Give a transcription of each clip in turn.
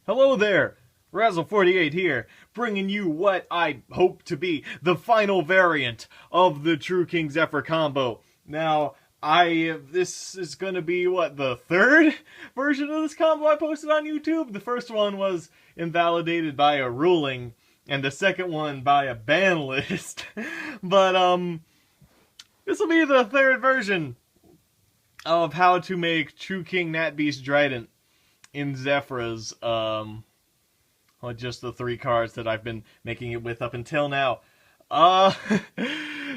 Hello there, Razzle48 here, bringing you what I hope to be the final variant of the True King Zefra combo. Now, this is gonna be, the third version of this combo I posted on YouTube? The first one was invalidated by a ruling, and the second one by a ban list. But, this will be the third version of how to make True King Nat Beast Drident in Zefras, just the 3 cards that I've been making it with up until now.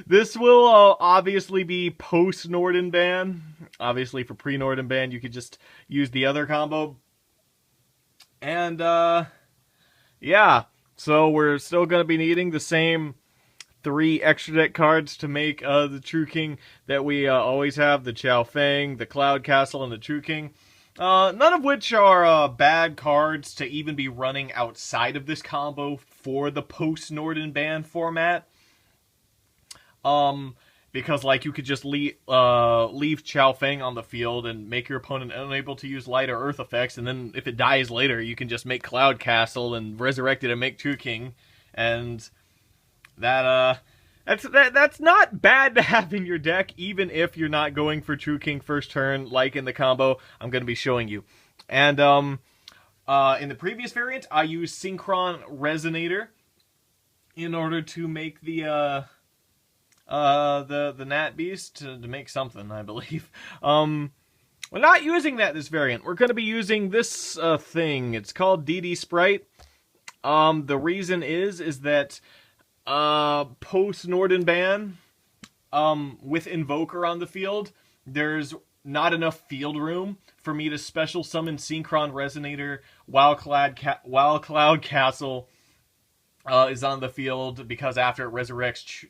This will obviously be post-NORDEN ban. Obviously, for pre-NORDEN ban, you could just use the other combo. And, yeah. So we're still going to be needing the same 3 extra deck cards to make the True King that we always have. The Chow Fang, the Cloud Castle, and the True King. None of which are bad cards to even be running outside of this combo for the post-NORDEN ban format. Because, you could just leave Chow Fang on the field and make your opponent unable to use light or earth effects, and then if it dies later, you can just make Cloud Castle and resurrect it and make True King. And that's not bad to have in your deck, even if you're not going for True King first turn, like in the combo I'm going to be showing you. And in the previous variant, I used Synchron Resonator in order to make the Nat Beast to make something, I believe. We're not using that this variant. We're going to be using this thing. It's called DD Sprite. The reason is that post-NORDEN ban, with Invoker on the field, there's not enough field room for me to special summon Synchron Resonator while Cloud Castle is on the field, because after it resurrects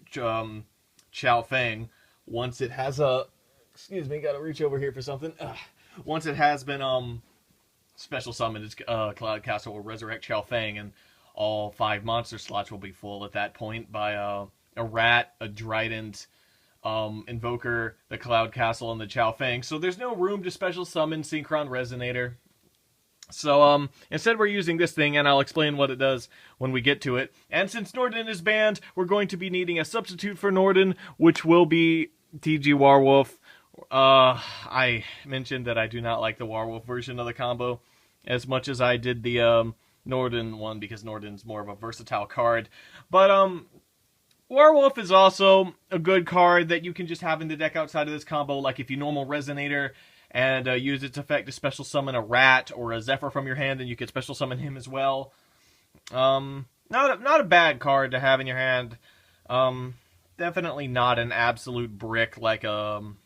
Chow Fang, once it has excuse me, gotta reach over here for something. Once it has been special summoned, Cloud Castle will resurrect Chow Fang, and all 5 monster slots will be full at that point by a Rat, a Drident, Invoker, the Cloud Castle, and the Chow Fang. So there's no room to special summon Synchron Resonator. So instead we're using this thing, and I'll explain what it does when we get to it. And since NORDEN is banned, we're going to be needing a substitute for NORDEN, which will be TG Warwolf. I mentioned that I do not like the Warwolf version of the combo as much as I did the NORDEN one, because NORDEN's more of a versatile card. But Warwolf is also a good card that you can just have in the deck outside of this combo. Like if you normal Resonator and use its effect to special summon a Rat or a Zefra from your hand, and you can special summon him as well. Not a bad card to have in your hand. Definitely not an absolute brick like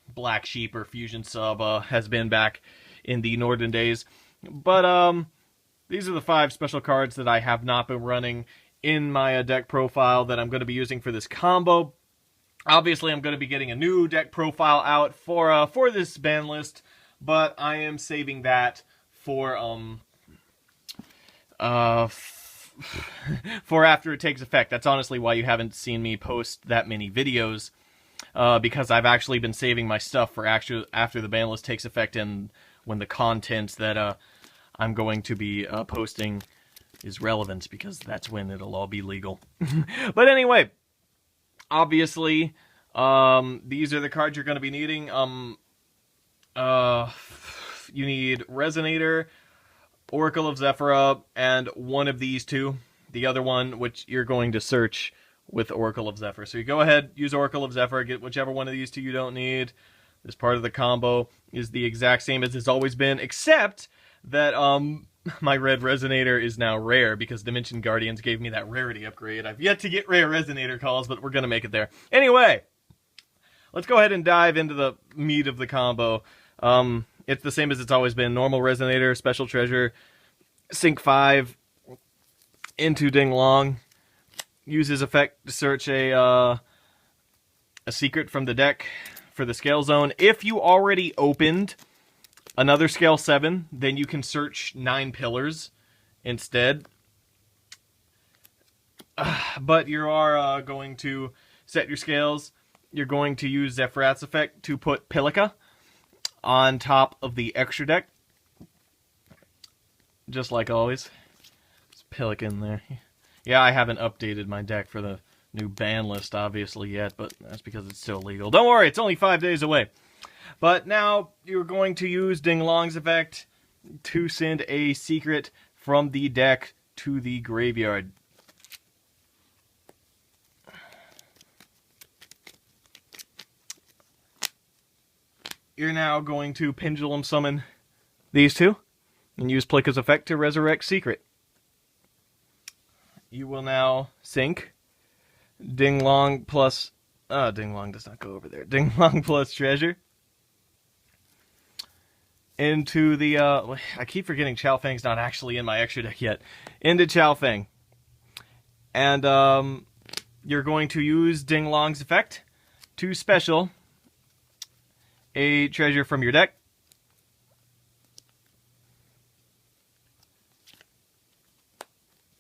Black Sheep or Fusion Sub has been back in the NORDEN days. But these are the 5 special cards that I have not been running in my deck profile that I'm going to be using for this combo. Obviously, I'm going to be getting a new deck profile out for this ban list, but I am saving that for for after it takes effect. That's honestly why you haven't seen me post that many videos, because I've actually been saving my stuff for after the ban list takes effect, and when the content that I'm going to be posting is relevant, because that's when it'll all be legal. But anyway, obviously, these are the cards you're going to be needing. You need Resonator, Oracle of Zefra, and one of these 2. The other one, which you're going to search with Oracle of Zefra. So you go ahead, use Oracle of Zefra, get whichever one of these 2 you don't need. This part of the combo is the exact same as it's always been, except that my red Resonator is now rare, because Dimension Guardians gave me that rarity upgrade. I've yet to get rare Resonator calls, but we're going to make it there. Anyway, let's go ahead and dive into the meat of the combo. It's the same as it's always been. Normal Resonator, Special Treasure, Sync 5 into Ding Long. Use his effect to search a secret from the deck for the Scale Zone. If you already opened another Scale 7, then you can search 9 pillars instead. But you are going to set your scales. You're going to use Zefrat's effect to put Pilica on top of the extra deck. Just like always. Pelican there. Yeah, I haven't updated my deck for the new ban list, obviously, yet, but that's because it's still legal. Don't worry, it's only 5 days away. But now you're going to use Ding Long's effect to send a secret from the deck to the graveyard. You're now going to Pendulum Summon these two and use Plicka's effect to resurrect Secret. You will now sink Ding Long plus... Ding Long does not go over there. Ding Long plus Treasure into the... I keep forgetting Chow Fang's not actually in my extra deck yet. Into Chow Fang. And you're going to use Ding Long's effect to special a treasure from your deck.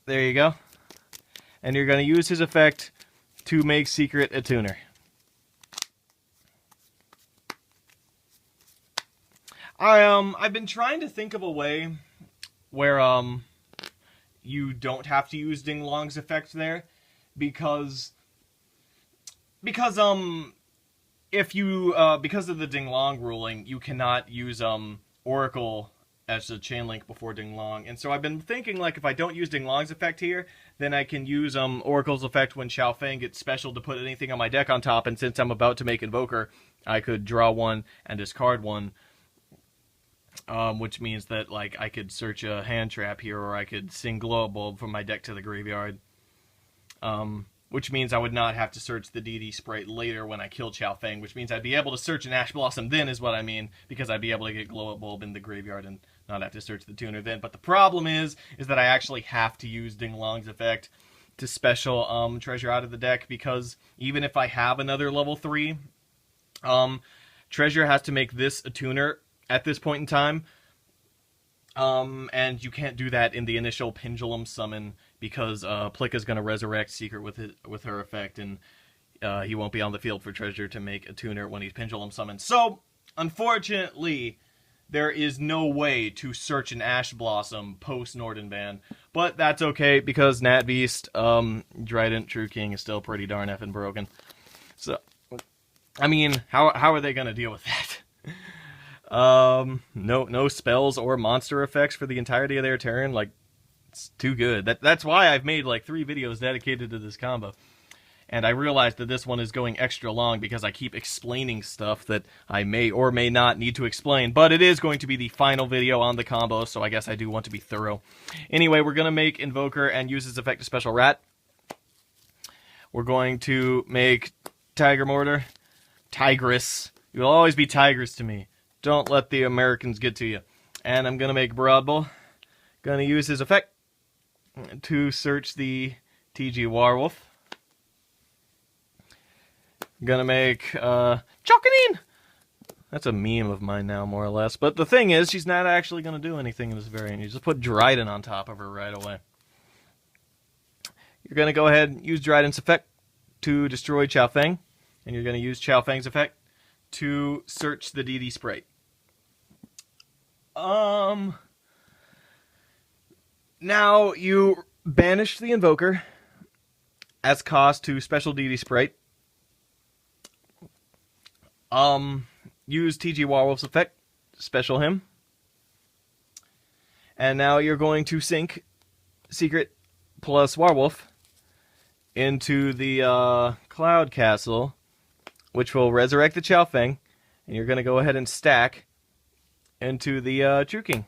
There you go. And you're going to use his effect to make Secret a tuner. I've been trying to think of a way where you don't have to use Ding Long's effect there, because if you because of the Ding Long ruling, you cannot use Oracle as a chain link before Ding Long. And so I've been thinking, like, if I don't use Ding Long's effect here, then I can use Oracle's effect when Chow Fang gets special to put anything on my deck on top, and since I'm about to make Invoker, I could draw one and discard one. Which means that, like, I could search a hand trap here, or I could sing Glow Bulb from my deck to the graveyard. Which means I would not have to search the DD Sprite later when I kill Chow Fang, which means I'd be able to search an Ash Blossom then, is what I mean, because I'd be able to get Glow Bulb in the graveyard and not have to search the tuner then. But the problem is that I actually have to use Ding Long's effect to special treasure out of the deck, because even if I have another level 3, treasure has to make this a tuner at this point in time, and you can't do that in the initial Pendulum Summon, because Plicka's going to resurrect Secret with her effect, and he won't be on the field for treasure to make a tuner when he's Pendulum Summoned. So, unfortunately, there is no way to search an Ash Blossom post-Norden ban, but that's okay, because Nat Beast, Drident, True King is still pretty darn effing broken. So, I mean, how are they going to deal with that? No spells or monster effects for the entirety of their turn. Like, it's too good. That's why I've made like 3 videos dedicated to this combo. And I realized that this one is going extra long because I keep explaining stuff that I may or may not need to explain. But it is going to be the final video on the combo, so I guess I do want to be thorough. Anyway, we're going to make Invoker and use his effect to special Rat. We're going to make Tiger Mortar. Tigress. You will always be Tigress to me. Don't let the Americans get to you. And I'm going to make Broadbull. Going to use his effect to search the TG Warwolf. Going to make Chokanine! That's a meme of mine now, more or less. But the thing is, she's not actually going to do anything in this variant. You just put Drident on top of her right away. You're going to go ahead and use Drident's effect to destroy Chow Fang. And you're going to use Chow Fang's effect to search the DD Sprite. Now you banish the Invoker as cost to special DD Sprite. Use TG Warwolf's effect, special him. And now you're going to sink Secret plus Warwolf into the Cloud Castle, which will resurrect the Chow Fang, and you're going to go ahead and stack into the True King.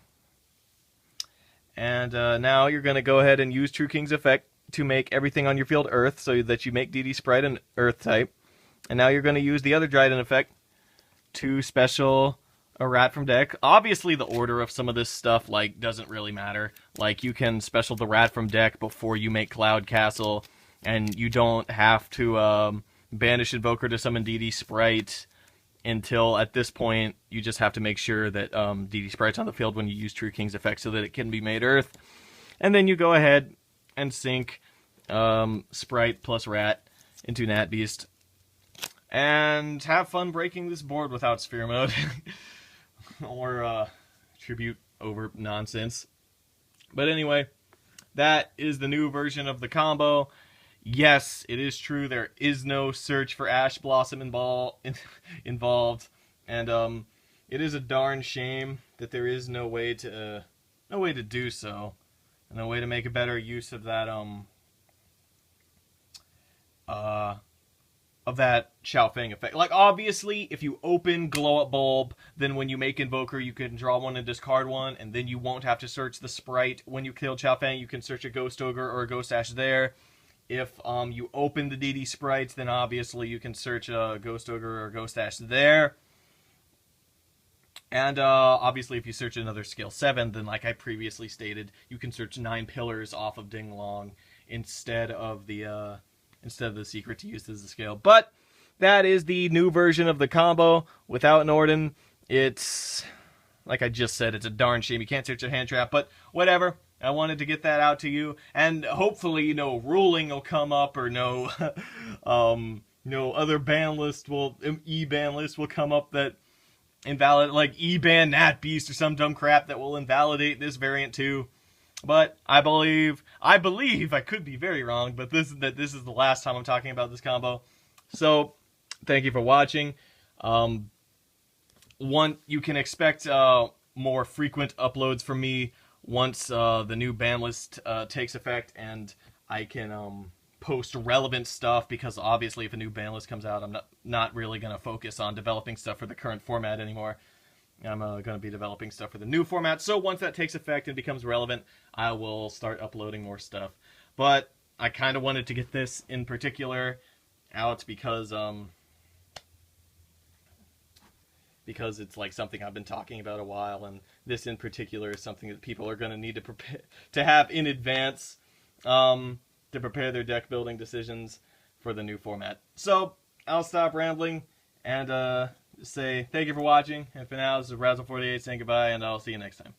And now you're going to go ahead and use True King's effect to make everything on your field Earth, so that you make DD Sprite an Earth type. And now you're going to use the other Drident effect to special a Rat from deck. Obviously, the order of some of this stuff like doesn't really matter. Like, you can special the Rat from deck before you make Cloud Castle, and you don't have to banish Invoker to summon DD Sprite until, at this point, you just have to make sure that DD Sprite's on the field when you use True King's effect so that it can be made Earth. And then you go ahead and sink Sprite plus Rat into Nat Beast. And have fun breaking this board without Sphere Mode. Or Tribute over nonsense. But anyway, that is the new version of the combo. Yes, it is true there is no search for Ash Blossom involved, and it is a darn shame that there is no way to do so, and no way to make a better use of that Xiaofeng effect. Like, obviously, if you open Glow Up Bulb, then when you make Invoker, you can draw one and discard one, and then you won't have to search the sprite. When you kill Xiaofeng, you can search a Ghost Ogre or a Ghost Ash there. If you open the DD sprites, then obviously you can search a Ghost Ogre or Ghost Ash there. And obviously, if you search another scale 7, then like I previously stated, you can search 9 pillars off of Ding Long instead of the secret to use as a scale. But that is the new version of the combo without Norden. It's, like I just said, it's a darn shame you can't search a hand trap, but whatever. I wanted to get that out to you, and hopefully no ruling will come up, or no other ban list e-ban list will come up that invalid, like e-ban Nat Beast or some dumb crap that will invalidate this variant too. But I believe, I could be very wrong, but this is the last time I'm talking about this combo. So, thank you for watching. You can expect more frequent uploads from me once the new ban list takes effect, and I can post relevant stuff, because obviously if a new ban list comes out, I'm not really going to focus on developing stuff for the current format anymore. I'm going to be developing stuff for the new format, so once that takes effect and becomes relevant, I will start uploading more stuff. But I kind of wanted to get this in particular out because it's like something I've been talking about a while, and this in particular is something that people are going to need to prepare to have in advance to prepare their deck building decisions for the new format. So I'll stop rambling and say thank you for watching, and for now, this is Razzle48 saying goodbye, and I'll see you next time.